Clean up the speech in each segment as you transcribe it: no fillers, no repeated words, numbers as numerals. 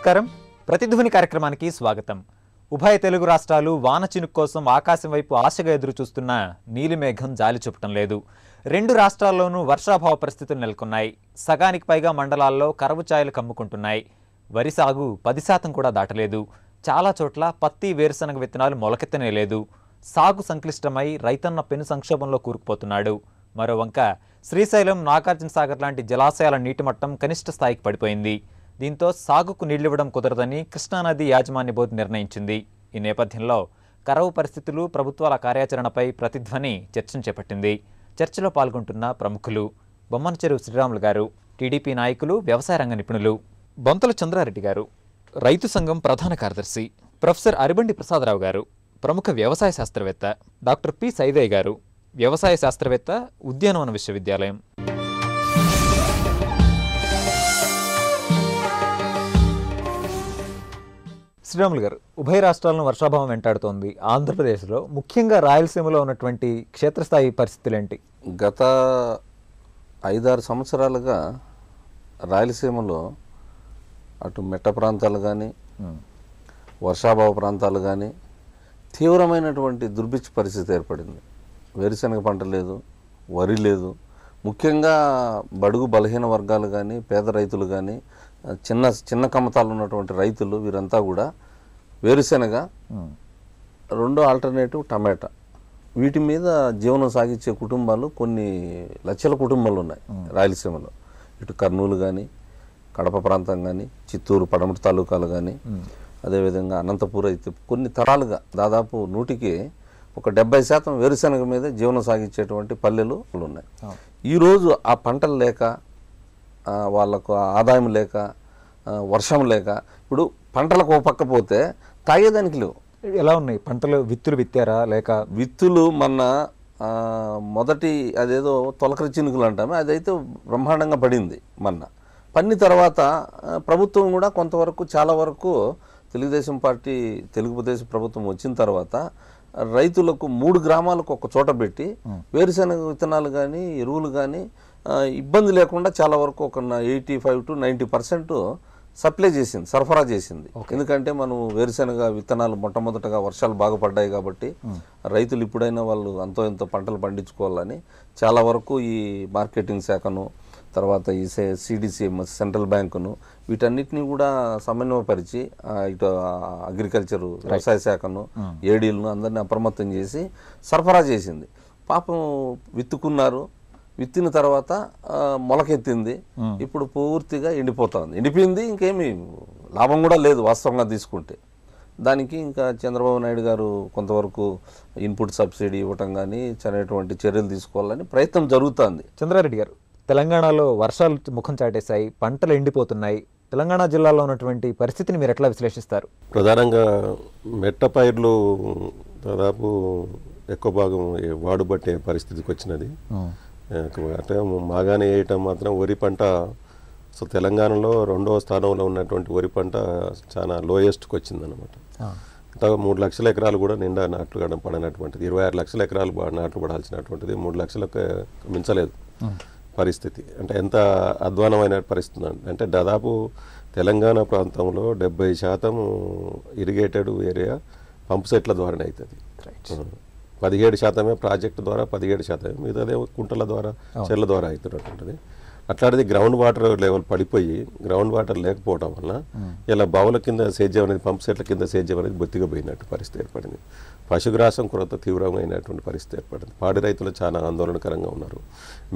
నమస్కారం. ప్రతిధ్వని కార్యక్రమానికి స్వాగతం. ఉభయ తెలుగు రాష్ట్రాలు వాన చినుకు కోసం ఆకాశం వైపు ఆశగా ఎదురు చూస్తున్న నీలిమేఘం జాలి చూపటం లేదు. రెండు రాష్ట్రాల్లోనూ వర్షాభావ పరిస్థితులు నెలకొన్నాయి. సగానికి పైగా మండలాల్లో కరువు ఛాయలు కమ్ముకుంటున్నాయి. వరి సాగు 10% కూడా దాటలేదు. చాలా చోట్ల పత్తి, వేరుశనగ విత్తనాలు మొలకెత్తనే లేదు. సాగు సంక్లిష్టమై రైతన్న పెను సంక్షోభంలో కూరుకుపోతున్నాడు. మరో వంక శ్రీశైలం, నాగార్జున సాగర్ లాంటి జలాశయాల నీటి మట్టం కనిష్ట స్థాయికి పడిపోయింది. దీంతో సాగుకు నీళ్లివ్వడం కుదరదని కృష్ణానది యాజమాన్య బోర్డు నిర్ణయించింది. ఈ నేపథ్యంలో కరువు పరిస్థితులు, ప్రభుత్వాల కార్యాచరణపై ప్రతిధ్వని చర్చను చేపట్టింది. చర్చలో పాల్గొంటున్న ప్రముఖులు బొమ్మనచెరువు శ్రీరాములు గారు, టీడీపీ నాయకులు, వ్యవసాయ రంగ నిపుణులు, బొంతల చంద్రారెడ్డి గారు, రైతు సంఘం ప్రధాన కార్యదర్శి ప్రొఫెసర్ అరిబండి ప్రసాదరావు గారు, ప్రముఖ వ్యవసాయ శాస్త్రవేత్త డాక్టర్ పి సైదయ్య గారు, వ్యవసాయ శాస్త్రవేత్త, ఉద్యానవన విశ్వవిద్యాలయం. శ్రీరాములు గారు, ఉభయ రాష్ట్రాలను వర్షాభావం వెంటాడుతోంది. ఆంధ్రప్రదేశ్లో ముఖ్యంగా రాయలసీమలో ఉన్నటువంటి క్షేత్రస్థాయి పరిస్థితులు ఏంటి? గత 5-6 సంవత్సరాలుగా రాయలసీమలో అటు మెట్ట ప్రాంతాలు కానీ, వర్షాభావ ప్రాంతాలు కానీ తీవ్రమైనటువంటి దుర్భిక్ష పరిస్థితి ఏర్పడింది. వేరుశనగ పంట లేదు, వరి లేదు. ముఖ్యంగా బడుగు బలహీన వర్గాలు కానీ, పేద రైతులు కానీ, చిన్న కమతాలు ఉన్నటువంటి రైతులు, వీరంతా కూడా వేరుశనగ, రెండో ఆల్టర్నేటివ్ టమాటా, వీటి మీద జీవనం సాగించే కుటుంబాలు కొన్ని లక్షల కుటుంబాలు ఉన్నాయి రాయలసీమలో. ఇటు కర్నూలు కానీ, కడప ప్రాంతం కానీ, చిత్తూరు, పడమటి తాలూకాలు కానీ, అదేవిధంగా అనంతపూర్ అయితే కొన్ని తరాలుగా దాదాపు 100కి 70% వేరుశనగ మీద జీవనం సాగించేటువంటి పల్లెలు ఉన్నాయి. ఈరోజు ఆ పంటలు లేక, వాళ్ళకు ఆదాయం లేక, వర్షం లేక, ఇప్పుడు పంటలకు ఒక పక్క పోతే తాగేదానికి లేవు. ఎలా ఉన్నాయి పంటలు? విత్తులు విత్తారా? లేక విత్తులు మొన్న మొదటి అదేదో తొలకరి చినుకులు అంటామే, అదైతే బ్రహ్మాండంగా పడింది. మొన్న పన్ని తర్వాత ప్రభుత్వం కూడా కొంతవరకు, చాలా వరకు తెలుగుదేశం పార్టీ, తెలుగుదేశం ప్రభుత్వం వచ్చిన తర్వాత రైతులకు 3 గ్రామాలకు ఒక చోట పెట్టి వేరుశనగ విత్తనాలు కానీ, ఎరువులు కానీ ఇబ్బంది లేకుండా చాలా వరకు ఒక 85 to 90% సప్లై చేసింది, సరఫరా చేసింది. ఎందుకంటే మనం వేరుశనగ విత్తనాలు మొట్టమొదటగా వర్షాలు బాగా పడ్డాయి కాబట్టి రైతులు ఇప్పుడైనా వాళ్ళు అంతో ఎంతో పంటలు పండించుకోవాలని చాలా వరకు ఈ మార్కెటింగ్ శాఖను, తర్వాత ఈ సిడిసి సెంట్రల్ బ్యాంకును, వీటన్నిటిని కూడా సమన్వయపరిచి ఇటు అగ్రికల్చర్ వ్యవసాయ శాఖను, ఏడీలను అందరినీ అప్రమత్తం చేసి సరఫరా చేసింది. పాపం విత్తుకున్నారు, విత్తిన తర్వాత మొలకెత్తింది, ఇప్పుడు పూర్తిగా ఎండిపోతుంది. ఎండిపోయింది, ఇంకేమీ లాభం కూడా లేదు వాస్తవంగా తీసుకుంటే. దానికి ఇంకా చంద్రబాబు నాయుడు గారు కొంతవరకు ఇన్పుట్ సబ్సిడీ ఇవ్వటం కానీ అనేటువంటి చర్యలు తీసుకోవాలని ప్రయత్నం జరుగుతుంది. చంద్రారెడ్డి గారు, తెలంగాణలో వర్షాలు ముఖం చాటేశాయి, పంటలు ఎండిపోతున్నాయి. తెలంగాణ జిల్లాలో ఉన్నటువంటి పరిస్థితిని మీరు ఎట్లా విశ్లేషిస్తారు? ప్రధానంగా మెట్ట పైర్లు దాదాపు ఎక్కువ భాగం వాడుబట్టే పరిస్థితికి వచ్చినది. అంటే మాగానే వేయటం మాత్రం వరి పంట అసలు తెలంగాణలో 2వ స్థానంలో ఉన్నటువంటి వరి పంట చాలా లోయెస్ట్కి వచ్చిందనమాట. అంటే 3 లక్షల ఎకరాలు కూడా నిండా నాట్లు పడినటువంటిది. 26 లక్షల ఎకరాలు నాట్లు పడాల్సినటువంటిది 3 లక్షలకు మించలేదు పరిస్థితి. అంటే ఎంత అధ్వానమైన పరిస్థితి అంటే దాదాపు తెలంగాణ ప్రాంతంలో 70% ఇరిగేటెడ్ ఏరియా పంపు సెట్ల ద్వారానే అవుతుంది. 17% ప్రాజెక్టు ద్వారా, 17% మిగతాదే కుంటల ద్వారా, చెర్ల ద్వారా అవుతున్నటువంటిది. అట్లాంటిది గ్రౌండ్ వాటర్ లెవెల్ పడిపోయి, గ్రౌండ్ వాటర్ లేకపోవడం వల్ల ఇలా బావుల కింద సేద్యం అనేది, పంపు సెట్ల కింద సేద్యం అనేది బొత్తిగా పోయినట్టు పరిస్థితి ఏర్పడింది. పశుగ్రాసం కొరత తీవ్రమైనటువంటి పరిస్థితి ఏర్పడింది. పాడి రైతులు చాలా ఆందోళనకరంగా ఉన్నారు.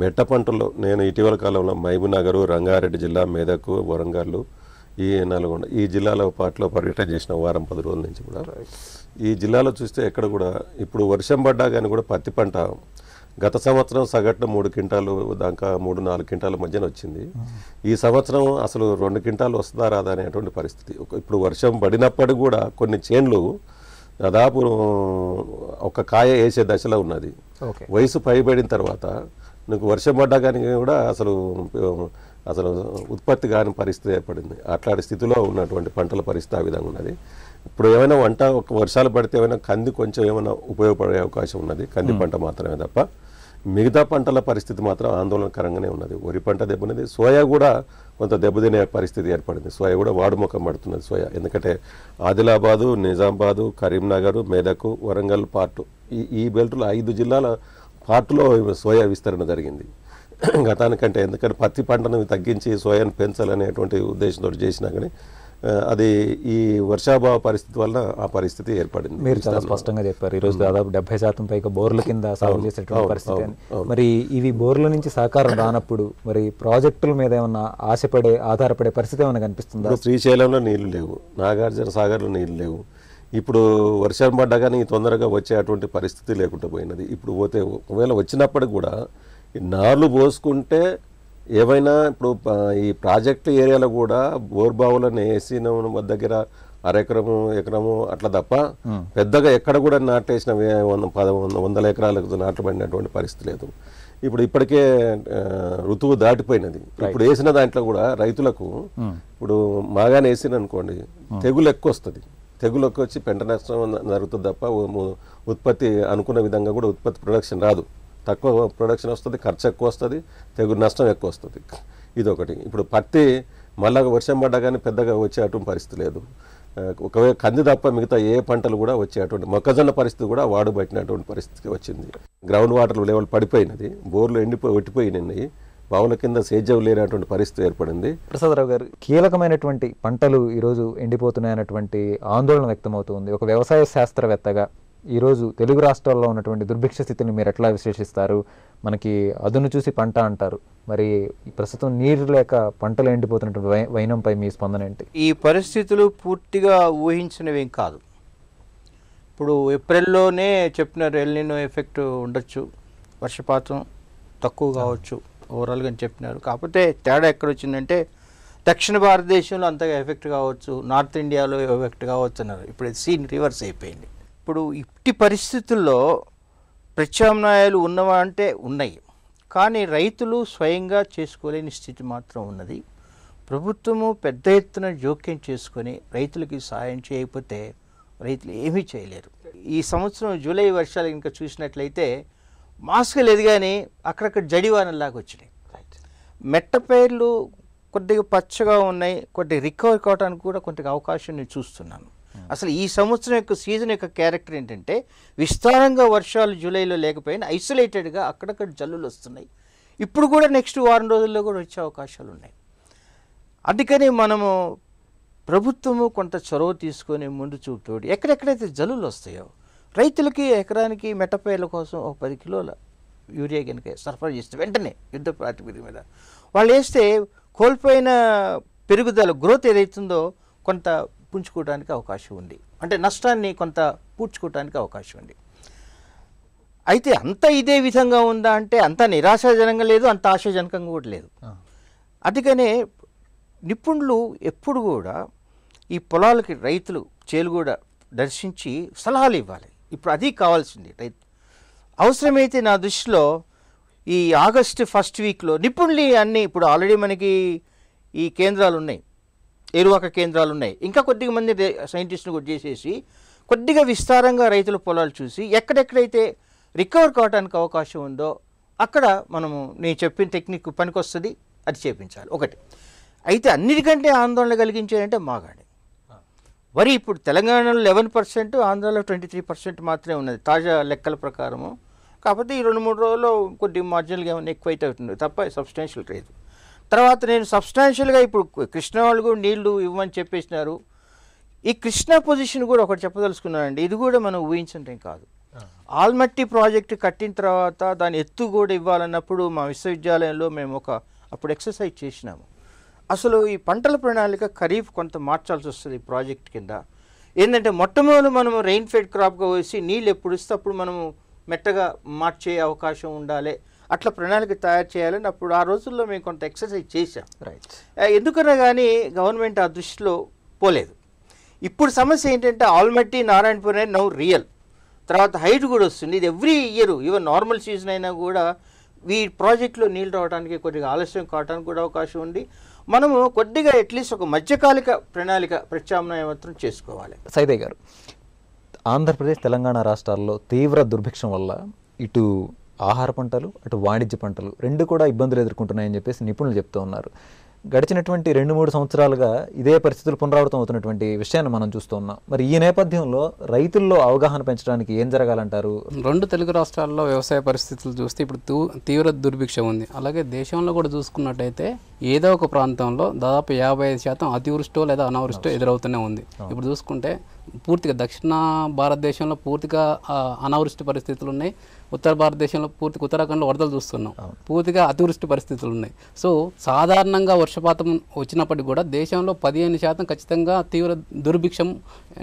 మెట్ట పంటల్లో నేను ఇటీవల కాలంలో మహబూబ్నగర్, రంగారెడ్డి జిల్లా, మెదక్, వరంగల్, ఈ నల్గొండ, ఈ జిల్లాల పాటలో పర్యటన చేసిన వారం 10 రోజుల నుంచి కూడా ఈ జిల్లాలో చూస్తే ఎక్కడ కూడా ఇప్పుడు వర్షం పడ్డా కానీ కూడా పత్తి పంట గత సంవత్సరం సగటున 3 క్వింటాలు దాకా 3-4 క్వింటాల మధ్యన వచ్చింది. ఈ సంవత్సరం అసలు 2 క్వింటాలు వస్తుందా రాదా అనేటువంటి పరిస్థితి. ఇప్పుడు వర్షం పడినప్పటికీ కూడా కొన్ని చేన్లు దాదాపు ఒక కాయ వేసే దశలో ఉన్నది. వయసు పైబడిన తర్వాత నీకు వర్షం పడ్డా కానీ కూడా అసలు ఉత్పత్తి కాని పరిస్థితి ఏర్పడింది. అట్లాంటి స్థితిలో ఉన్నటువంటి పంటల పరిస్థితి ఆ విధంగా ఉన్నది. ఇప్పుడు ఏమైనా వర్షాలు పడితే ఏమైనా కంది కొంచెం ఏమైనా ఉపయోగపడే అవకాశం ఉన్నది, కంది పంట మాత్రమే తప్ప మిగతా పంటల పరిస్థితి మాత్రం ఆందోళనకరంగానే ఉన్నది. వరి పంట దెబ్బతింది, సోయా కూడా కొంత దెబ్బతినే పరిస్థితి ఏర్పడింది. సోయా కూడా వాడుముఖం పడుతున్నది సోయా. ఎందుకంటే ఆదిలాబాదు, నిజామాబాదు, కరీంనగర్, మెదక్, వరంగల్ పార్టు ఈ బెల్ట్లో 5 జిల్లాల పార్టులో సోయా విస్తరణ జరిగింది గతానికంటే. ఎందుకంటే పత్తి పంటను తగ్గించి సోయాను పెంచాలనేటువంటి ఉద్దేశంతో చేసినా కానీ అది ఈ వర్షాభావ పరిస్థితి వల్ల ఆ పరిస్థితి ఏర్పడింది. మీరు చాలా స్పష్టంగా చెప్పారు. ఈరోజు దాదాపు 70% పైగా బోర్ల కింద సాగు చేసేటువంటి పరిస్థితి. మరి ఇవి బోర్ల నుంచి సహకారం రానప్పుడు మరి ప్రాజెక్టుల మీద ఏమన్నా ఆధారపడే పరిస్థితి ఏమైనా కనిపిస్తుందా? శ్రీశైలంలో నీళ్లు లేవు, నాగార్జున సాగర్లో నీళ్లు లేవు. ఇప్పుడు వర్షం పడ్డా కానీ తొందరగా వచ్చే అటువంటి పరిస్థితి లేకుండా పోయినది. ఇప్పుడు పోతే ఒకవేళ వచ్చినప్పటికి కూడా నార్లు పోసుకుంటే ఏవైనా ఇప్పుడు ఈ ప్రాజెక్టు ఏరియాలో కూడా బోర్బావులను వేసిన దగ్గర ఎకరము అట్లా తప్ప పెద్దగా ఎక్కడ కూడా నాటేసిన 100 ఎకరాలకు నాటబడినటువంటి పరిస్థితి లేదు. ఇప్పటికే ఋతువు దాటిపోయినది. ఇప్పుడు వేసిన దాంట్లో కూడా రైతులకు ఇప్పుడు మాగానే వేసిన అనుకోండి తెగులు ఎక్కువ వస్తుంది. తెగులు ఎక్కువ వచ్చి పెంట నష్టం జరుగుతుంది తప్ప ఉత్పత్తి అనుకున్న విధంగా కూడా ఉత్పత్తి ప్రొడక్షన్ రాదు. తక్కువ ప్రొడక్షన్ వస్తుంది, ఖర్చు ఎక్కువ వస్తుంది, తెగులు నష్టం ఎక్కువ వస్తుంది. ఇదొకటి. ఇప్పుడు పత్తి మళ్ళా వర్షం పడ్డా కానీ పెద్దగా వచ్చేటువంటి పరిస్థితి లేదు. ఒకవేళ కంది తప్ప మిగతా ఏ పంటలు కూడా వచ్చేటువంటి మొక్కజొన్న పరిస్థితి కూడా వాడుబట్టినటువంటి పరిస్థితికి వచ్చింది. గ్రౌండ్ వాటర్ లెవెల్ పడిపోయినది, బోర్లు ఒట్టిపోయినాయి, బావుల కింద సేద్యం లేనటువంటి పరిస్థితి ఏర్పడింది. ప్రసాదరావు గారు, కీలకమైనటువంటి పంటలు ఈరోజు ఎండిపోతున్నాయన్నటువంటి ఆందోళన వ్యక్తమవుతుంది. ఒక వ్యవసాయ శాస్త్రవేత్తగా ఈరోజు తెలుగు రాష్ట్రాల్లో ఉన్నటువంటి దుర్భిక్ష స్థితిని మీరు ఎట్లా విశ్లేషిస్తారు? మనకి అదును చూసి పంట అంటారు. మరి ప్రస్తుతం నీరు లేక పంటలు ఎండిపోతున్నటువంటి వైనంపై మీ స్పందన ఏంటి? ఈ పరిస్థితులు పూర్తిగా ఊహించినవేం కాదు. ఇప్పుడు ఏప్రిల్లోనే చెప్పినారు ఎల్నినో ఎఫెక్ట్ ఉండొచ్చు, వర్షపాతం తక్కువ కావచ్చు ఓవరాల్గా అని చెప్పినారు. కాకపోతే తేడా ఎక్కడ వచ్చిందంటే దక్షిణ భారతదేశంలో అంతగా ఎఫెక్ట్ కావచ్చు, నార్త్ ఇండియాలో ఎఫెక్ట్ కావచ్చు అన్నారు. ఇప్పుడు సీన్ రివర్స్ అయిపోయింది. ఇప్పుడు ఇట్టి పరిస్థితుల్లో ప్రత్యామ్నాయాలు ఉన్నవా అంటే ఉన్నాయి, కానీ రైతులు స్వయంగా చేసుకోలేని స్థితి మాత్రం ఉన్నది. ప్రభుత్వము పెద్ద ఎత్తున జోక్యం చేసుకొని రైతులకి సాయం చేయకపోతే రైతులు ఏమీ చేయలేరు. ఈ సంవత్సరం జూలై వర్షాలు ఇంకా చూసినట్లయితే మాస్గా లేదు, కానీ అక్కడక్కడ జడివానలాగా వచ్చినాయి. మెట్ట పైర్లు కొద్దిగా పచ్చగా ఉన్నాయి, కొద్దిగా రికవర్ కావడానికి కూడా కొద్దిగా అవకాశం నేను చూస్తున్నాను. అసలు ఈ సంవత్సరం యొక్క సీజన్ యొక్క క్యారెక్టర్ ఏంటంటే విస్తారంగా వర్షాలు జూలైలో లేకపోయినా ఐసోలేటెడ్గా అక్కడక్కడ జల్లులు వస్తున్నాయి. ఇప్పుడు కూడా నెక్స్ట్ వారం రోజుల్లో కూడా వచ్చే అవకాశాలు ఉన్నాయి. అందుకని మనము ప్రభుత్వము కొంత చొరవ తీసుకొని ముందు చూపుతోటి ఎక్కడెక్కడైతే జల్లులు వస్తాయో రైతులకి ఎకరానికి మెట్టపైర్ల కోసం ఒక 10 కిలోల యూరియా కనుక సరఫరా చేస్తే వెంటనే యుద్ధ ప్రాతిపదిక మీద వాళ్ళు వేస్తే కోల్పోయిన పెరుగుదల గ్రోత్ ఏదైతుందో కొంత పుంజుకోవడానికి అవకాశం ఉంది, అంటే నష్టాన్ని కొంత పూడ్చుకోవడానికి అవకాశం ఉంది. అయితే అంత ఇదే విధంగా ఉందా అంటే అంత నిరాశాజనకంగా లేదు, అంత ఆశాజనకంగా కూడా లేదు. అందుకనే నిపుణులు ఎప్పుడు కూడా ఈ పొలాలకి రైతులు చేలుగూడ దర్శించి సలహాలు ఇవ్వాలి. ఇప్పుడు అది కావాల్సింది. రైతు అవసరమైతే నా దృష్టిలో ఈ ఆగస్టు ఫస్ట్ వీక్లో నిపుణులు అన్నీ ఇప్పుడు ఆల్రెడీ మనకి ఈ కేంద్రాలు ఉన్నాయి, ఏరువాక కేంద్రాలు ఉన్నాయి, ఇంకా కొద్దిగా మంది సైంటిస్టులు కూడా చేసేసి కొద్దిగా విస్తారంగా రైతుల పొలాలు చూసి ఎక్కడెక్కడైతే రికవర్ కావడానికి అవకాశం ఉందో అక్కడ మనము నేను చెప్పిన టెక్నిక్ పనికొస్తుంది, అది చేపించాలి ఒకటి. అయితే అన్నిటికంటే ఆందోళన కలిగించేదంటే మాగాణి వరి. ఇప్పుడు తెలంగాణలో 11%, ఆంధ్రాలో 23% మాత్రమే ఉన్నది తాజా లెక్కల ప్రకారము. కాకపోతే ఈ 2-3 రోజుల్లో కొద్దిగా మార్జినల్గా ఏమైనా ఎక్కువ అవుతుంది తప్ప సబ్స్టాన్షియల్ లేదు. తర్వాత నేను సబ్స్టాన్షియల్గా ఇప్పుడు కృష్ణా వాళ్ళు కూడా నీళ్లు ఇవ్వమని చెప్పేసినారు. ఈ కృష్ణా పొజిషన్ కూడా ఒకటి చెప్పదలుచుకున్నానండి, ఇది కూడా మనం ఊహించడం కాదు. ఆల్మట్టి ప్రాజెక్టు కట్టిన తర్వాత దాని ఎత్తు కూడా ఇవ్వాలన్నప్పుడు మా విశ్వవిద్యాలయంలో మేము అప్పుడు ఎక్సర్సైజ్ చేసినాము. అసలు ఈ పంటల ప్రణాళిక ఖరీఫ్ కొంత మార్చాల్సి వస్తుంది ఈ ప్రాజెక్ట్ కింద. ఏంటంటే మొట్టమొదటి మనము రెయిన్ ఫెడ్ క్రాప్గా వేసి నీళ్ళు ఎప్పుడు ఇస్తే అప్పుడు మనము మెట్టగా మార్చే అవకాశం ఉండాలి, అట్లా ప్రణాళిక తయారు చేయాలని అప్పుడు ఆ రోజుల్లో మేము కొంత ఎక్సర్సైజ్ చేసాం. ఎందుకన్నా కానీ గవర్నమెంట్ ఆ దృష్టిలో పోలేదు. ఇప్పుడు సమస్య ఏంటంటే ఆల్మట్టి నారాయణపూర్ అనేది నౌ రియల్, తర్వాత హైట్ కూడా వస్తుంది. ఇది every year even normal season అయినా కూడా ఈ ప్రాజెక్టులో నీళ్ళు రావడానికి కొద్దిగా ఆలస్యం కావడానికి కూడా అవకాశం ఉంది. మనము కొద్దిగా అట్లీస్ట్ ఒక మధ్యకాలిక ప్రణాళిక ప్రత్యామ్నాయ మాత్రం చేసుకోవాలి. సైదయ్య గారు, ఆంధ్రప్రదేశ్ తెలంగాణ రాష్ట్రాల్లో తీవ్ర దుర్భిక్షం వల్ల ఇటు ఆహార పంటలు అటు వాణిజ్య పంటలు రెండు కూడా ఇబ్బందులు ఎదుర్కొంటున్నాయని చెప్పేసి నిపుణులు చెప్తూ ఉన్నారు. గడిచినటువంటి 2-3 సంవత్సరాలుగా ఇదే పరిస్థితులు పునరావృతం అవుతున్నటువంటి విషయాన్ని మనం చూస్తూ ఉన్నాం. మరి ఈ నేపథ్యంలో రైతుల్లో అవగాహన పెంచడానికి ఏం జరగాలంటారు? 2 తెలుగు రాష్ట్రాల్లో వ్యవసాయ పరిస్థితులు చూస్తే ఇప్పుడు తీవ్ర దుర్భిక్షం ఉంది. అలాగే దేశంలో కూడా చూసుకున్నట్టయితే ఏదో ఒక ప్రాంతంలో దాదాపు 55% అతివృష్టో లేదా అనావృష్టో ఎదురవుతూనే ఉంది. ఇప్పుడు చూసుకుంటే పూర్తిగా దక్షిణ భారతదేశంలో పూర్తిగా అనావృష్టి పరిస్థితులు ఉన్నాయి. ఉత్తర భారతదేశంలో పూర్తిగా ఉత్తరాఖండ్లో వరదలు చూస్తున్నాం, పూర్తిగా అతివృష్టి పరిస్థితులు ఉన్నాయి. సో సాధారణంగా వర్షపాతం వచ్చినప్పటికీ కూడా దేశంలో 15% ఖచ్చితంగా తీవ్ర దుర్భిక్షం,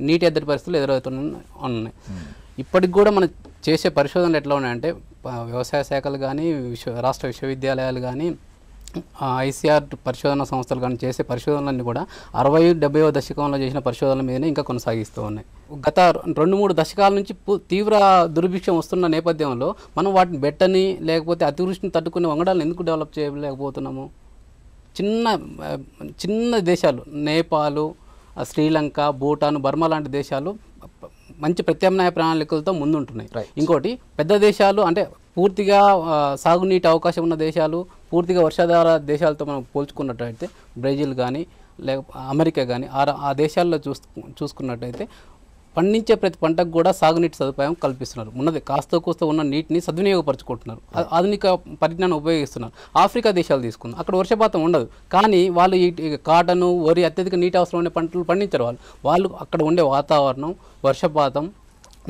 నీటి ఎద్దడి పరిస్థితులు ఎదురవుతున్నాయి. ఇప్పటికి కూడా మనం చేసే పరిశోధనలు ఎట్లా ఉన్నాయంటే వ్యవసాయ శాఖలు కానీ రాష్ట్ర విశ్వవిద్యాలయాలు కానీ ఐసీఆర్ పరిశోధన సంస్థలు కానీ చేసే పరిశోధనలన్నీ కూడా 60-70వ దశకంలో చేసిన పరిశోధనల మీదనే ఇంకా కొనసాగిస్తూ ఉన్నాయి. గత 2-3 దశకాల నుంచి తీవ్ర దుర్భిక్షం వస్తున్న నేపథ్యంలో మనం వాటిని బెట్టని లేకపోతే అతివృష్టిని తట్టుకునే వంగడాలను ఎందుకు డెవలప్ చేయలేకపోతున్నాము? చిన్న దేశాలు నేపాల్, శ్రీలంక, భూటాన్, బర్మా లాంటి దేశాలు మంచి ప్రత్యామ్నాయ ప్రణాళికలతో ముందుంటున్నాయి. ఇంకోటి పెద్ద దేశాలు అంటే పూర్తిగా సాగునీటి అవకాశం ఉన్న దేశాలు, పూర్తిగా వర్షాధార దేశాలతో మనం పోల్చుకున్నట్టయితే బ్రెజిల్ కానీ లేకపోతే అమెరికా కానీ ఆ దేశాల్లో చూసుకున్నట్టయితే పండించే ప్రతి పంటకు కూడా సాగునీటి సదుపాయం కల్పిస్తున్నారు. ఉన్నది కాస్త కూస్త ఉన్న నీటిని సద్వినియోగపరచుకుంటున్నారు, ఆధునిక పరిజ్ఞానం ఉపయోగిస్తున్నారు. ఆఫ్రికా దేశాలు తీసుకున్నాం, అక్కడ వర్షపాతం ఉండదు, కానీ వాళ్ళు ఈ కాటను, వరి అత్యధిక నీటి అవసరం ఉండే పంటలు పండించరు. వాళ్ళు అక్కడ ఉండే వాతావరణం, వర్షపాతం,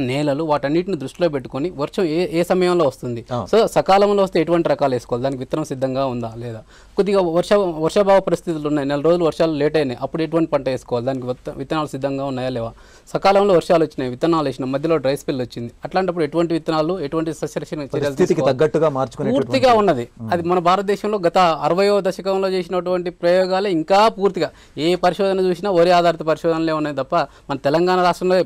నేలలు వాటన్నిటిని దృష్టిలో పెట్టుకొని వర్షం ఏ సమయంలో వస్తుంది, సో సకాలంలో వస్తే ఎటువంటి రకాలు వేసుకోవాలి, దానికి విత్తనం సిద్ధంగా ఉందా లేదా, కొద్దిగా వర్షాభావ పరిస్థితులు ఉన్నాయి, 4 రోజులు వర్షాలు లేట్ అయినాయి, అప్పుడు ఎటువంటి పంట వేసుకోవాలి, దానికి విత్తనాలు సిద్ధంగా ఉన్నాయా లేవా, సకాలంలో వర్షాలు వచ్చినాయి, విత్తనాలు వేసిన మధ్యలో డ్రై స్పెల్ వచ్చింది, అట్లాంటప్పుడు ఎటువంటి విత్తనాలు, ఎటువంటి సస్యరక్షణ చర్యలు తగ్గట్టుగా మార్చుకునే పూర్తిగా ఉన్నది. అది మన భారతదేశంలో గత 60వ దశకంలో చేసినటువంటి ప్రయోగాలే ఇంకా పూర్తిగా ఏ పరిశోధన చూసినా వరి ఆధారిత పరిశోధనలే ఉన్నాయి తప్ప మన తెలంగాణ రాష్ట్రంలో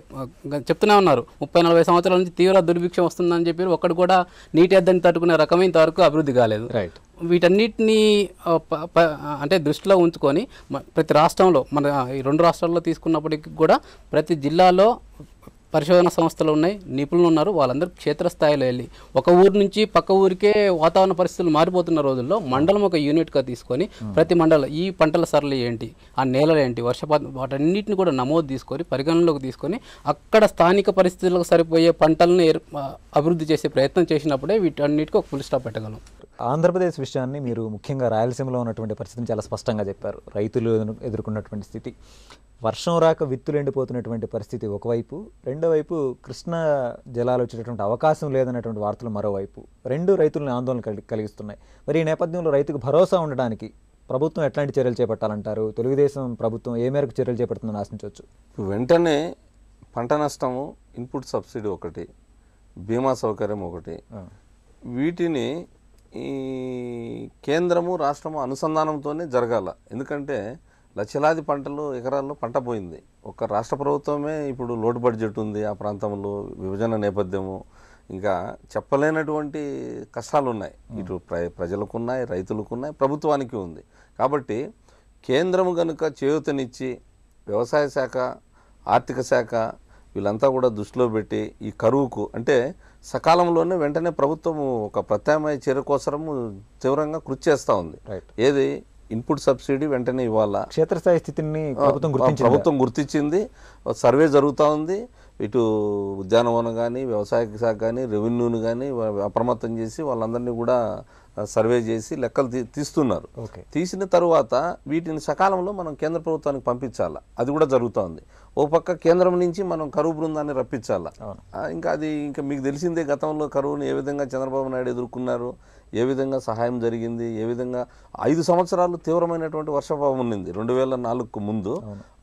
చెప్తూనే ఉన్నారు 30-40 సంవత్సరాల నుంచి తీవ్ర దుర్భిక్షం వస్తుందని చెప్పి ఒక్కడు కూడా నీటి ఎద్దడిని తట్టుకునే రకమైన ఇంతవరకు అభివృద్ధి కాలేదు. వీటన్నిటిని అంటే దృష్టిలో ఉంచుకొని ప్రతి రాష్ట్రంలో మన ఈ 2 రాష్ట్రాల్లో తీసుకున్నప్పటికీ కూడా ప్రతి జిల్లాలో పరిశోధన సంస్థలు ఉన్నాయి, నిపుణులు ఉన్నారు. వాళ్ళందరూ క్షేత్రస్థాయిలో వెళ్ళి ఒక ఊరు నుంచి పక్క ఊరికే వాతావరణ పరిస్థితులు మారిపోతున్న రోజుల్లో మండలం ఒక యూనిట్గా తీసుకొని ప్రతి మండలం ఈ పంటల సరళి ఏంటి, ఆ నేలలు ఏంటి, వర్షపాతం, వాటన్నిటిని కూడా నమోదు తీసుకొని పరిగణనలోకి తీసుకొని అక్కడ స్థానిక పరిస్థితులకు సరిపోయే పంటలను అభివృద్ధి చేసే ప్రయత్నం చేసినప్పుడే వీటన్నిటికీ ఒక ఫుల్ స్టాప్ పెట్టగలం. ఆంధ్రప్రదేశ్ విషయాన్ని మీరు ముఖ్యంగా రాయలసీమలో ఉన్నటువంటి పరిస్థితిని చాలా స్పష్టంగా చెప్పారు. రైతులు ఎదుర్కొన్నటువంటి స్థితి, వర్షం రాక విత్తులు ఎండిపోతున్నటువంటి పరిస్థితి ఒకవైపు, రెండో వైపు కృష్ణా జలాలు వచ్చేటటువంటి అవకాశం లేదన్నటువంటి వార్తలు మరోవైపు, 2 రైతులను ఆందోళన కలిగిస్తున్నాయి. మరి ఈ నేపథ్యంలో రైతుకు భరోసా ఉండడానికి ప్రభుత్వం ఎట్లాంటి చర్యలు చేపట్టాలంటారు? తెలుగుదేశం ప్రభుత్వం ఏ మేరకు చర్యలు చేపడుతుందని ఆశించవచ్చు? వెంటనే పంట నష్టము, ఇన్పుట్ సబ్సిడీ ఒకటి, బీమా సౌకర్యం ఒకటి, వీటిని ఈ కేంద్రము రాష్ట్రము అనుసంధానంతోనే జరగాల. ఎందుకంటే లక్షలాది పంటలు ఎకరాల్లో పంట పోయింది. ఒక రాష్ట్ర ప్రభుత్వమే ఇప్పుడు లోటు బడ్జెట్ ఉంది, ఆ ప్రాంతంలో విభజన నేపథ్యము, ఇంకా చెప్పలేనటువంటి కష్టాలు ఉన్నాయి. ఇటు ప్రజలకు ఉన్నాయి, రైతులకు ఉన్నాయి, ప్రభుత్వానికి ఉంది. కాబట్టి కేంద్రము కనుక చేయూతనిచ్చి వ్యవసాయ శాఖ, ఆర్థిక శాఖ వీళ్ళంతా కూడా దృష్టిలో పెట్టి ఈ కరువుకు అంటే సకాలంలోనే వెంటనే ప్రభుత్వము ఒక ప్రత్యామ్నాయ చర్య కోసము తీవ్రంగా కృషి చేస్తూ ఉంది. ఏది ఇన్పుట్ సబ్సిడీ వెంటనే ఇవ్వాలా, క్షేత్రస్థాయి స్థితిని ప్రభుత్వం గుర్తించింది, సర్వే జరుగుతూ ఉంది. ఇటు ఉద్యానవనం కానీ, వ్యవసాయ శాఖ కానీ, రెవెన్యూను కానీ అప్రమత్తం చేసి వాళ్ళందరినీ కూడా సర్వే చేసి లెక్కలు తీస్తున్నారు. తీసిన తరువాత వీటిని సకాలంలో మనం కేంద్ర ప్రభుత్వానికి పంపించాలా, అది కూడా జరుగుతోంది. ఓ పక్క కేంద్రం నుంచి మనం కరువు బృందాన్ని రప్పించాలా. ఇంకా అది ఇంకా మీకు తెలిసిందే, గతంలో కరువుని ఏ విధంగా చంద్రబాబు నాయుడు ఎదుర్కొన్నారు, ఏ విధంగా సహాయం జరిగింది, ఏ విధంగా 5 సంవత్సరాలు తీవ్రమైనటువంటి వర్షపాతం ఉన్నింది 2004కు ముందు.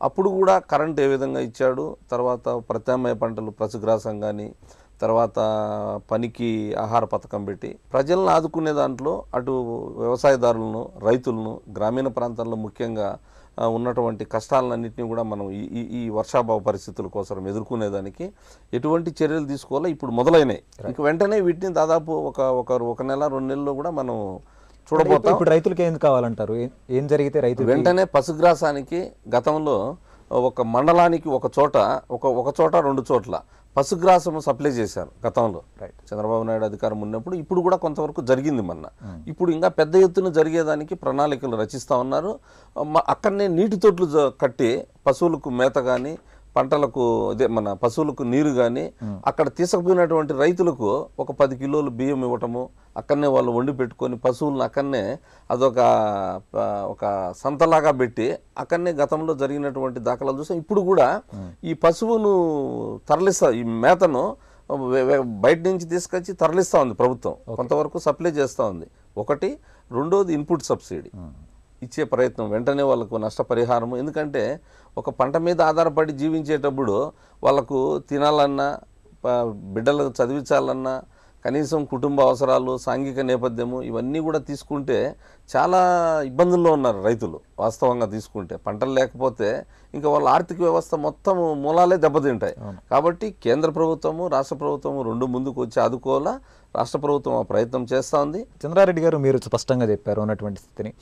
అప్పుడు కూడా కరెంట్ ఏ విధంగా ఇచ్చాడు, తర్వాత ప్రత్యామ్నాయ పంటలు పశుగ్రాసం కానీ, తర్వాత పనికి ఆహార పథకం పెట్టి ప్రజలను ఆదుకునే దాంట్లో అటు వ్యవసాయదారులను, రైతులను, గ్రామీణ ప్రాంతాల్లో ముఖ్యంగా ఉన్నటువంటి కష్టాలన్నింటినీ కూడా మనం ఈ వర్షాభావ పరిస్థితుల కోసం ఎదుర్కొనేదానికి ఎటువంటి చర్యలు తీసుకోవాలో ఇప్పుడు మొదలైనాయి. ఇంక వెంటనే వీటిని దాదాపు ఒక నెల 2 నెలల్లో కూడా మనం చూడబోతాం. ఇప్పుడు రైతులకు ఏం కావాలంటారు? ఏం జరిగితే రైతు వెంటనే పశుగ్రాసానికి గతంలో ఒక మండలానికి ఒక చోట ఒక చోట 2 చోట్ల పశుగ్రాసం సప్లై చేశారు గతంలో చంద్రబాబు నాయుడు అధికారం ఉన్నప్పుడు. ఇప్పుడు కూడా కొంతవరకు జరిగింది మొన్న. ఇప్పుడు ఇంకా పెద్ద ఎత్తున జరిగేదానికి ప్రణాళికలు రచిస్తూ ఉన్నారు. అక్కడనే నీటి తొట్లు కట్టి పశువులకు మేత కానీ పంటలకు మన పశువులకు నీరు కానీ అక్కడ తీసుకుపోయినటువంటి రైతులకు ఒక 10 కిలోలు బియ్యం ఇవ్వటము, అక్కడనే వాళ్ళు వండి పెట్టుకొని పశువులను అక్కడనే ఒక సంతలాగా పెట్టి అక్కడనే గతంలో జరిగినటువంటి దాఖలాలు చూసాం. ఇప్పుడు కూడా ఈ పశువును ఈ మేతను బయట నుంచి తీసుకొచ్చి తరలిస్తూ ఉంది ప్రభుత్వం, కొంతవరకు సప్లై చేస్తూ ఉంది. ఒకటి. రెండోది ఇన్పుట్ సబ్సిడీ ఇచ్చే ప్రయత్నం, వెంటనే వాళ్ళకు నష్టపరిహారము. ఎందుకంటే ఒక పంట మీద ఆధారపడి జీవించేటప్పుడు వాళ్ళకు తినాలన్నా బిడ్డలకు చదివించాలన్నా కనీసం కుటుంబ అవసరాలు, సాంఘిక నేపథ్యము ఇవన్నీ కూడా తీసుకుంటే చాలా ఇబ్బందుల్లో ఉన్నారు రైతులు. వాస్తవంగా తీసుకుంటే పంటలు లేకపోతే ఇంకా వాళ్ళ ఆర్థిక వ్యవస్థ మొత్తం మూలాలే దెబ్బతింటాయి. కాబట్టి కేంద్ర ప్రభుత్వము రాష్ట్ర ప్రభుత్వము 2 ముందుకు వచ్చి ఆదుకోవాలా. రాష్ట్ర ప్రభుత్వం ఆ ప్రయత్నం చేస్తూ ఉంది. చంద్రారెడ్డి గారు, మీరు స్పష్టంగా చెప్పారు ఉన్నటువంటి స్థితిని.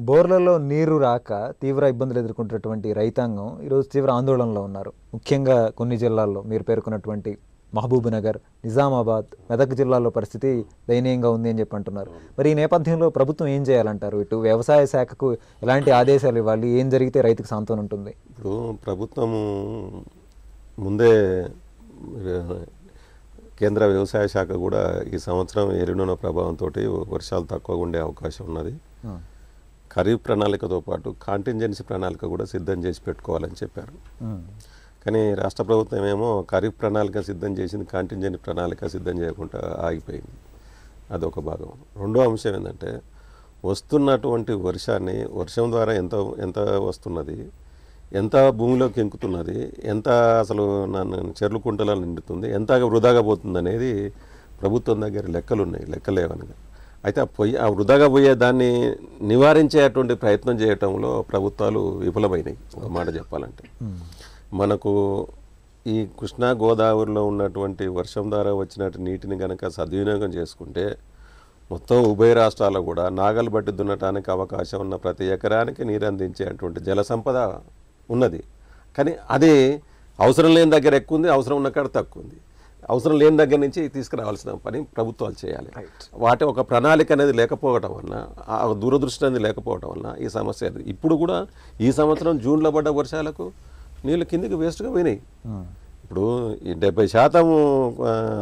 బోర్లలో నీరు రాక తీవ్ర ఇబ్బందులు ఎదుర్కొంటున్నటువంటి రైతాంగం ఈరోజు తీవ్ర ఆందోళనలో ఉన్నారు. ముఖ్యంగా కొన్ని జిల్లాల్లో మీరు పేర్కొన్నటువంటి మహబూబ్నగర్, నిజామాబాద్, మెదక్ జిల్లాల్లో పరిస్థితి దయనీయంగా ఉంది అని చెప్పి అంటున్నారు. మరి ఈ నేపథ్యంలో ప్రభుత్వం ఏం చేయాలంటారు? ఇటు వ్యవసాయ శాఖకు ఎలాంటి ఆదేశాలు ఇవ్వాలి? ఏం జరిగితే రైతుకు సాంత్వన ఉంటుంది? ఇప్పుడు ప్రభుత్వము ముందే కేంద్ర వ్యవసాయ శాఖ కూడా ఈ సంవత్సరం ఎల్నినో ప్రభావంతో వర్షాలు తక్కువగా ఉండే అవకాశం ఉన్నది. ఖరీఫ్ ప్రణాళికతో పాటు కాంటింజెన్సీ ప్రణాళిక కూడా సిద్ధం చేసి పెట్టుకోవాలని చెప్పారు. కానీ రాష్ట్ర ప్రభుత్వం ఏమో ఖరీఫ్ ప్రణాళిక సిద్ధం చేసింది, కాంటింజెంట్ ప్రణాళిక సిద్ధం చేయకుండా ఆగిపోయింది. అదొక భాగం. రెండో అంశం ఏంటంటే వస్తున్నటువంటి వర్షం ద్వారా ఎంత వస్తున్నది, ఎంత భూమిలోకి ఎంకుతున్నది, ఎంత అసలు చెర్లు కుంటలలో నిండుతుంది, ఎంత వృధాగా పోతుంది అనేది ప్రభుత్వం దగ్గర లెక్కలు ఉన్నాయి, లెక్కలేవనగా. అయితే ఆ వృధాగా పోయే దాన్ని నివారించేటువంటి ప్రయత్నం చేయటంలో ప్రభుత్వాలు విఫలమైనాయి. ఒక మాట చెప్పాలంటే మనకు ఈ కృష్ణా గోదావరిలో ఉన్నటువంటి వర్షం ద్వారా వచ్చినట్టు నీటిని కనుక సద్వినియోగం చేసుకుంటే మొత్తం ఉభయ రాష్ట్రాల్లో కూడా నాగలు బట్టి దున్నటానికి అవకాశం ఉన్న ప్రతి ఎకరానికి నీరు అందించేటువంటి జల సంపద ఉన్నది. కానీ అది అవసరం లేని దగ్గర ఎక్కువ ఉంది, అవసరం ఉన్న కాడ తక్కువ ఉంది. అవసరం లేని దగ్గర నుంచి తీసుకురావాల్సిన పని ప్రభుత్వాలు చేయాలి. వాటి ఒక ప్రణాళిక అనేది లేకపోవడం వలన, ఆ దూరదృష్టి అనేది లేకపోవడం వలన ఈ సమస్య. ఇప్పుడు కూడా ఈ సంవత్సరం జూన్లో పడ్డ వర్షాలకు నీళ్ళు కిందికి వేస్ట్గా పోయినాయి. ఇప్పుడు ఈ 70%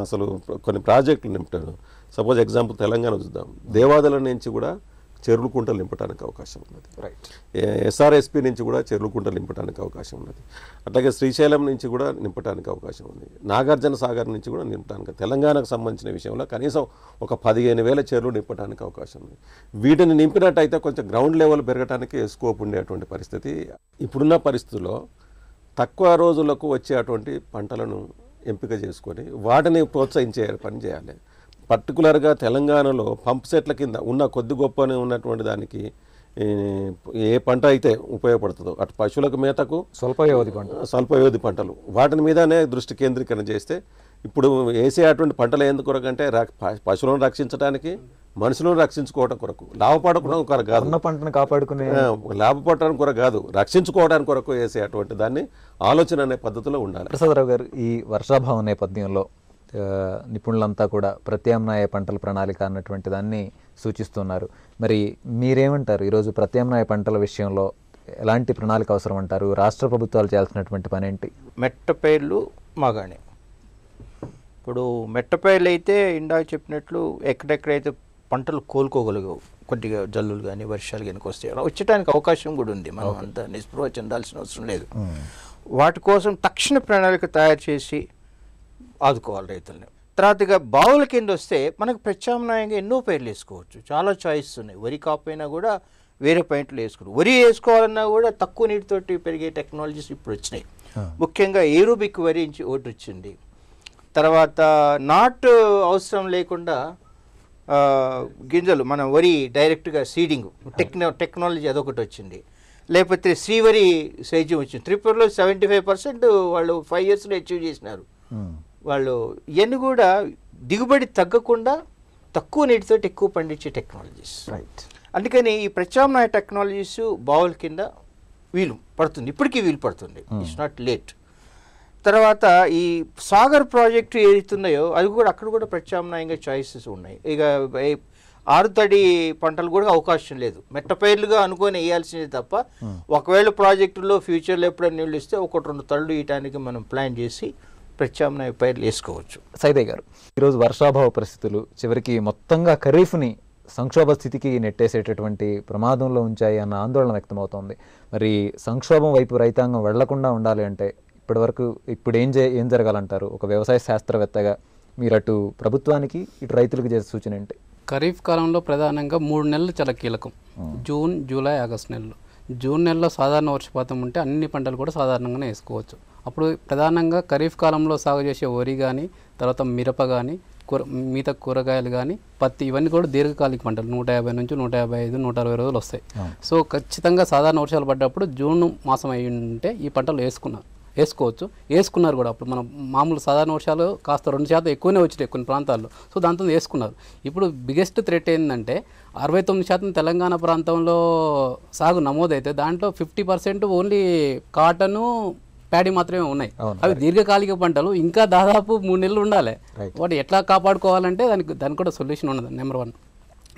అసలు కొన్ని ప్రాజెక్టులు నింపుతాడు. సపోజ్ ఎగ్జాంపుల్ తెలంగాణ చూద్దాం, దేవాదుల నుంచి కూడా చెరువుల కుంటలు నింపడానికి అవకాశం ఉన్నది. ఎస్ఆర్ఎస్పి నుంచి కూడా చెరువుల కుంటలు నింపడానికి అవకాశం ఉన్నది. అట్లాగే శ్రీశైలం నుంచి కూడా నింపడానికి అవకాశం ఉంది. నాగార్జున సాగర్ నుంచి కూడా నింపడానికి, తెలంగాణకు సంబంధించిన విషయంలో కనీసం ఒక 15,000 చెరువులు నింపడానికి అవకాశం ఉంది. వీటిని నింపినట్టయితే కొంచెం గ్రౌండ్ లెవెల్ పెరగడానికి స్కోప్ ఉండేటువంటి పరిస్థితి. ఇప్పుడున్న పరిస్థితుల్లో తక్కువ రోజులకు వచ్చేటువంటి పంటలను ఎంపిక చేసుకొని వాటిని ప్రోత్సహించే పని చేయాలి. పర్టికులర్గా తెలంగాణలో పంప్ సెట్ల కింద ఉన్న కొద్ది గొప్పనే ఉన్నటువంటి దానికి ఏ పంట అయితే ఉపయోగపడుతుందో, అటు పశువులకు మేతకు స్వల్ప వ్యవధి పంటలు వాటి మీదనే దృష్టి కేంద్రీకరణ చేస్తే, ఇప్పుడు వేసే అటువంటి పంటలు ఎందుకు కొరకంటే పశువులను రక్షించడానికి, మనుషులను రక్షించుకోవడం కొరకు, లాభపడడం కొరకు కాదు, ఉన్న పంటను కాపాడుకునే లాభపడడానికి కొరకు కాదు, రక్షించుకోవడానికి కొరకు వేసే అటువంటి దాన్ని ఆలోచన అనే పద్ధతిలో ఉండాలి. ప్రసాదరావు గారు, ఈ వర్షాభావం నేపథ్యంలో నిపుణులంతా కూడా ప్రత్యామ్నాయ పంటల ప్రణాళిక అన్నటువంటి దాన్ని సూచిస్తున్నారు. మరి మీరేమంటారు? ఈరోజు ప్రత్యామ్నాయ పంటల విషయంలో ఎలాంటి ప్రణాళిక అవసరం అంటారు? రాష్ట్ర ప్రభుత్వాలు చేయాల్సినటువంటి పని ఏంటి? మెట్టపైర్లు మాగాణి. ఇప్పుడు మెట్టపైర్లు అయితే ఇందాక చెప్పినట్లు ఎక్కడెక్కడైతే పంటలు కోలుకోగలిగావు, కొద్దిగా జల్లులు కానీ వర్షాలు కనుక వస్తే వచ్చడానికి అవకాశం కూడా ఉంది. మనం అంత నిస్పృహ చెందాల్సిన అవసరం లేదు. వాటి కోసం తక్షణ ప్రణాళిక తయారు చేసి ఆదుకోవాలి రైతుల్ని. తర్వాతగా బావుల కింద వస్తే మనకు ప్రత్యామ్నాయంగా ఎన్నో పైర్లు వేసుకోవచ్చు, చాలా చాయిస్ ఉన్నాయి. వరి కాకపోయినా కూడా వేరే పాయింట్లు వేసుకోవచ్చు. వరి వేసుకోవాలన్నా కూడా తక్కువ నీటితోటి పెరిగే టెక్నాలజీస్ ఇప్పుడు వచ్చినాయి. ముఖ్యంగా ఏరోబిక్ వరి ఒకటి వచ్చింది. తర్వాత నాటు అవసరం లేకుండా గింజలు మన వరి డైరెక్ట్గా సీడింగ్ టెక్నాలజీ అదొకటి వచ్చింది. లేకపోతే శ్రీవరి సేద్యం వచ్చింది. త్రిపురలో 75% వాళ్ళు 5 yearsలో అచీవ్ చేసినారు. వాళ్ళు ఇవన్నీ కూడా దిగుబడి తగ్గకుండా తక్కువ నీటితో ఎక్కువ పండించే టెక్నాలజీస్. అందుకని ఈ ప్రత్యామ్నాయ టెక్నాలజీస్ బావుల కింద వీలు పడుతుంది, ఇప్పటికీ వీలు పడుతుంది, ఇట్స్ నాట్ లేట్. తర్వాత ఈ సాగర్ ప్రాజెక్టు ఏదైతున్నాయో అది కూడా అక్కడ కూడా ప్రత్యామ్నాయంగా చాయిసెస్ ఉన్నాయి. ఇక ఆరుతడి పంటలు కూడా అవకాశం లేదు, మెట్టపైర్లుగా అనుకొని వేయాల్సింది తప్ప ఒకవేళ ప్రాజెక్టులో ఫ్యూచర్లో ఎప్పుడైనా నీళ్ళు ఇస్తే 1-2 తళ్ళు ఇయటానికి మనం ప్లాన్ చేసి ప్రత్యామ్నాయ పైర్లు వేసుకోవచ్చు. సైదయ్య గారు, ఈరోజు వర్షాభావ పరిస్థితులు చివరికి మొత్తంగా ఖరీఫ్ని సంక్షోభ స్థితికి నెట్టేసేటటువంటి ప్రమాదంలో ఉంచాయి అన్న ఆందోళన వ్యక్తమవుతోంది. మరి సంక్షోభం వైపు రైతాంగం వెళ్లకుండా ఉండాలి అంటే ఇప్పటివరకు ఇప్పుడు ఏం జరగాలంటారు? ఒక వ్యవసాయ శాస్త్రవేత్తగా మీరు అటు ప్రభుత్వానికి ఇటు రైతులకు చేసే సూచన ఏంటి? ఖరీఫ్ కాలంలో ప్రధానంగా 3 నెలలు చాలా కీలకం. జూన్, జూలై, ఆగస్టు నెలలు. జూన్ నెలలో సాధారణ వర్షపాతం ఉంటే అన్ని పంటలు కూడా సాధారణంగానే వేసుకోవచ్చు. అప్పుడు ప్రధానంగా ఖరీఫ్ కాలంలో సాగు చేసే వరి కానీ, తర్వాత మిరప కానీ, మిగతా కూరగాయలు కానీ, పత్తి, ఇవన్నీ కూడా దీర్ఘకాలిక పంటలు. 150 నుంచి 155, 160 రోజులు వస్తాయి. సో ఖచ్చితంగా సాధారణ వర్షాలు పడ్డప్పుడు జూన్ మాసం అయి ఉంటే ఈ పంటలు వేసుకున్నారు కూడా. అప్పుడు మనం మామూలు సాధారణ వర్షాలు కాస్త 2% ఎక్కువనే వచ్చినాయి కొన్ని ప్రాంతాల్లో. సో దాంతో వేసుకున్నారు. ఇప్పుడు బిగ్గెస్ట్ థ్రెట్ ఏంటంటే 69% తెలంగాణ ప్రాంతంలో సాగు నమోదైతే దాంట్లో 50% ఓన్లీ కాటను, ప్యాడీ మాత్రమే ఉన్నాయి. అవి దీర్ఘకాలిక పంటలు, ఇంకా దాదాపు 3 నెలలు ఉండాలి. వాటి ఎట్లా కాపాడుకోవాలంటే దానికి కూడా సొల్యూషన్ ఉన్నది. నెంబర్ 1.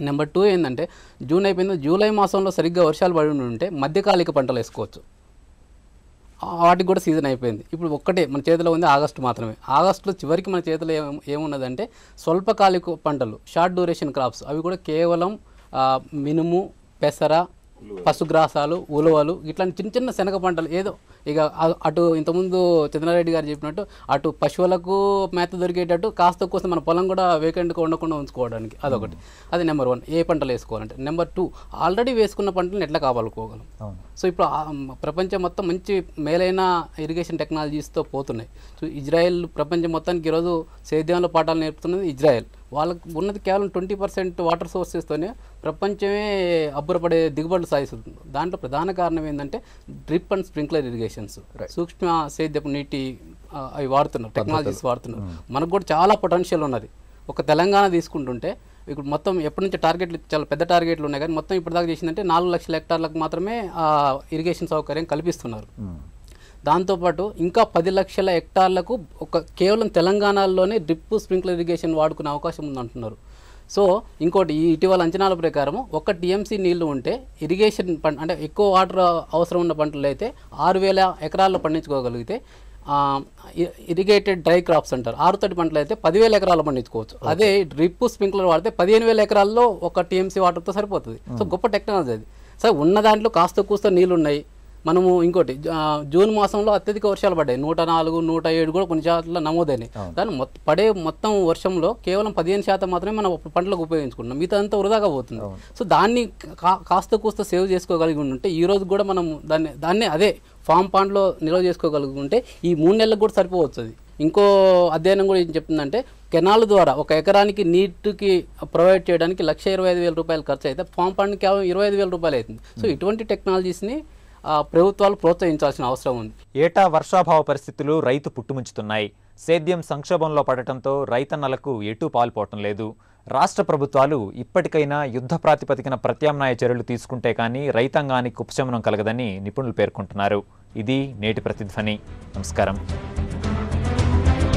నెంబర్ 2 ఏంటంటే జూన్ అయిపోయింది, జూలై మాసంలో సరిగ్గా వర్షాలు పడి ఉంటే మధ్యకాలిక పంటలు వేసుకోవచ్చు. వాటికి కూడా సీజన్ అయిపోయింది. ఇప్పుడు ఒక్కటే మన చేతిలో ఉంది ఆగస్టు మాత్రమే. ఆగస్టులో చివరికి మన చేతిలో ఏమున్నదంటే స్వల్పకాలిక పంటలు, షార్ట్ డ్యూరేషన్ క్రాప్స్. అవి కూడా కేవలం మినుము, పెసర, పశుగ్రాసాలు, ఉలవలు, ఇట్లాంటి చిన్న చిన్న శనగ పంటలు. ఏదో ఇక అటు ఇంతకుముందు చంద్రారెడ్డి గారు చెప్పినట్టు అటు పశువులకు మేత దొరికేటట్టు కాస్త కోసం మన పొలం కూడా వేకెంట్గా ఉండకుండా ఉంచుకోవడానికి, అదొకటి. అది నెంబర్ 1 ఏ పంటలు వేసుకోవాలంటే. నెంబర్ 2 ఆల్రెడీ వేసుకున్న పంటలను ఎట్లా కాపాడుకోగలం. సో ఇప్పుడు ప్రపంచం మొత్తం మంచి మేలైన ఇరిగేషన్ టెక్నాలజీస్తో పోతున్నాయి. సో ఇజ్రాయెల్ ప్రపంచం మొత్తానికి ఈరోజు సేద్యంలో పాఠాలు నేర్పుతున్నది ఇజ్రాయెల్. వాళ్ళకు ఉన్నది కేవలం 20% వాటర్ సోర్సెస్తోనే ప్రపంచమే అబ్బురపడే దిగుబడులు సాధిస్తుంది. దాంట్లో ప్రధాన కారణం ఏంటంటే డ్రిప్ అండ్ స్ప్రింక్లర్ ఇరిగేషన్స్, సూక్ష్మ సేద్యపు నీటి అవి వాడుతున్నారు, టెక్నాలజీస్ వాడుతున్నారు. మనకు కూడా చాలా పొటెన్షియల్ ఉన్నది. ఒక తెలంగాణ తీసుకుంటుంటే ఇప్పుడు మొత్తం ఎప్పటి నుంచి టార్గెట్లు, చాలా పెద్ద టార్గెట్లు ఉన్నాయి, కానీ మొత్తం ఇప్పటిదాకా చేసిందంటే 4 లక్షల హెక్టార్లకు మాత్రమే ఇరిగేషన్ సౌకర్యం కల్పిస్తున్నారు. దాంతోపాటు ఇంకా 10 లక్షల హెక్టార్లకు కేవలం తెలంగాణలోనే డ్రిప్ స్ప్రింక్లర్ ఇరిగేషన్ వాడుకునే అవకాశం ఉందంటున్నారు. సో ఇంకోటి, ఈ ఇటీవల అంచనాల ప్రకారం 1 TMC నీళ్లు ఉంటే ఇరిగేషన్ అంటే ఎక్కువ వాటర్ అవసరం ఉన్న పంటలు అయితే 6,000 ఎకరాల్లో పండించుకోగలిగితే, ఇరిగేటెడ్ డ్రై క్రాప్స్ అంటారు, ఆరుతడి పంటలు అయితే 10,000 ఎకరాల్లో పండించుకోవచ్చు. అదే డ్రిప్ స్ప్రింక్లర్ వాడితే 15,000 ఎకరాల్లో 1 TMC వాటర్తో సరిపోతుంది. సో గొప్ప టెక్నాలజీ అది. సో ఉన్న దాంట్లో కాస్త కూస్త నీళ్ళు ఉన్నాయి. మనము ఇంకోటి, జూన్ మాసంలో అత్యధిక వర్షాలు పడ్డాయి, 104, 107 కూడా కొన్ని చోట్ల నమోదైనాయి. దాన్ని పడే మొత్తం వర్షంలో కేవలం 15% మాత్రమే మనం పంటలకు ఉపయోగించుకుంటున్నాం, మిగతా అంతా వృధాగా పోతుంది. సో దాన్ని కాస్త కూస్త సేవ్ చేసుకోగలిగి ఉంటే ఈ రోజు కూడా మనం దాన్ని అదే ఫామ్ పాండ్లో నిల్వ చేసుకోగలిగి ఉంటే ఈ 3 నెలలకు కూడా సరిపోవచ్చు. ఇంకో అధ్యయనం కూడా ఏం చెప్తుందంటే కెనాల్ ద్వారా 1 ఎకరానికి నీటికి ప్రొవైడ్ చేయడానికి 1,25,000 రూపాయలు ఖర్చు అయితే ఫామ్ పాండ్ కేవలం 25,000 రూపాయలు అవుతుంది. సో ఇటువంటి టెక్నాలజీస్ని ప్రభుత్వాలు ప్రోత్సహించాల్సిన అవసరం ఉంది. ఏటా వర్షాభావ పరిస్థితులు రైతు పుట్టుముంచుతున్నాయి. సేద్యం సంక్షోభంలో పడటంతో రైతన్నలకు ఎటూ పాల్పోవటం లేదు. రాష్ట్ర ప్రభుత్వాలు ఇప్పటికైనా యుద్ధ ప్రాతిపదికన ప్రత్యామ్నాయ చర్యలు తీసుకుంటే కానీ రైతాంగానికి ఉపశమనం కలగదని నిపుణులు పేర్కొంటున్నారు. ఇది నేటి ప్రతిధ్వని. నమస్కారం.